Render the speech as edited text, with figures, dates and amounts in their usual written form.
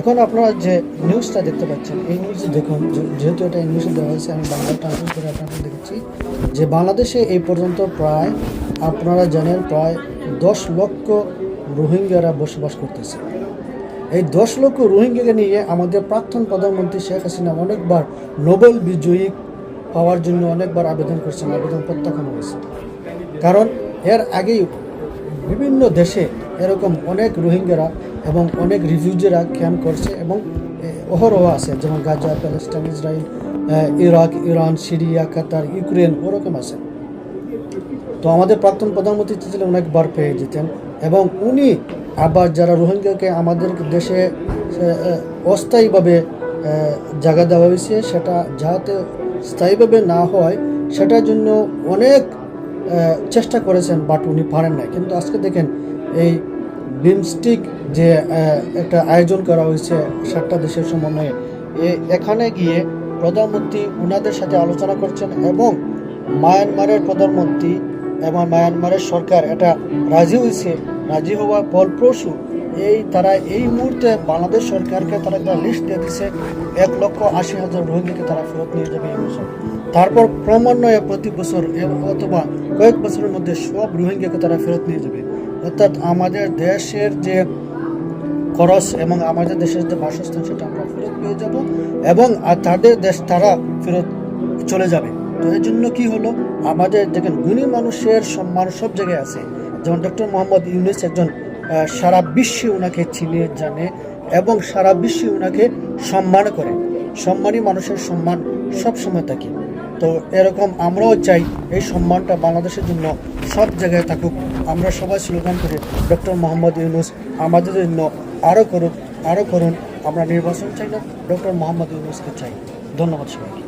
এখন আপনারা যে নিউজটা দেখতে পাচ্ছেন, এই নিউজে দেখুন, যেহেতু এটা ইংলিশে দেওয়া হয়েছে, আমি বাংলা ট্রান্সলেট করে আপনাদের দেখেছি যে বাংলাদেশে এই পর্যন্ত প্রায়, আপনারা জানেন, প্রায় 10 লক্ষ রোহিঙ্গারা বসবাস করতেছে। এই 10 লক্ষ রোহিঙ্গাকে নিয়ে আমাদের প্রাক্তন প্রধানমন্ত্রী শেখ হাসিনা অনেকবার নোবেল বিজয়ী পাওয়ার জন্য অনেকবার আবেদন করছেন, আবেদন প্রত্যাখ্যান হয়েছে। কারণ এর আগেই বিভিন্ন দেশে এরকম অনেক রোহিঙ্গারা এবং অনেক রিফিউজিরা ক্যাম্প করছে এবং অহরহ আছে, যেমন Gaza, Palestine, Israel, Iraq, Iran, Syria, Qatar, Ukraine, ওরকম আছে। তো আমাদের প্রাক্তন প্রধানমন্ত্রী ছিলেন, অনেকবার পেয়ে যেতেন এবং উনি আবার যারা রোহিঙ্গাকে আমাদের দেশে অস্থায়ীভাবে জায়গা দেওয়া হয়েছে, সেটা যাতে স্থায়ীভাবে না হয় সেটার জন্য অনেক চেষ্টা করেছেন, বাট উনি পারেন না। কিন্তু আজকে দেখেন, এই বিমস্টিক যে একটা আয়োজন করা হয়েছে 7টা দেশের সমন্বয়ে, এখানে গিয়ে প্রধানমন্ত্রী ওনাদের সাথে আলোচনা করছেন এবং মায়ানমারের প্রধানমন্ত্রী এবং মায়ানমারের সরকার এটা রাজি হয়েছে। রাজি হওয়ার ফলপ্রসূ তারা এই মুহূর্তে বাংলাদেশ সরকারকে তারা একটা লিস্ট দিয়ে দিচ্ছে, 1,80,000 রোহিঙ্গাকে তারা ফেরত নিয়ে যাবে এই বছর। তারপর ক্রমান্বয়ে প্রতি বছর অথবা কয়েক বছরের মধ্যে সব রোহিঙ্গাকে তারা ফেরত নিয়ে যাবে। অর্থাৎ আমাদের দেশের যে খরচ এবং আমাদের দেশের যে বাসস্থান, সেটা আমরা ফেরত পেয়ে যাব এবং তাদের দেশ তারা ফেরত চলে যাবে। তো এর জন্য কী হলো, আমাদের দেখেন গুণী মানুষের সম্মান সব জায়গায় আছে। যেমন ডক্টর মোহাম্মদ ইউনূস একজন সারা বিশ্বে ওনাকে চিনে জানে এবং সারা বিশ্বে ওনাকে সম্মান করে। সম্মানী মানুষের সম্মান সব সময় থাকে। তো এরকম আমরাও চাই এই সম্মানটা বাংলাদেশের জন্য সব জায়গায় থাকুক। আমরা সবাই স্লোগান করি, ডক্টর মোহাম্মদ ইউনূস আমাদের জন্য আরও করুন, আরও করুন। আমরা নির্বাচন চাই না, ডক্টর মোহাম্মদ ইউনূসকে চাই। ধন্যবাদ সবাইকে।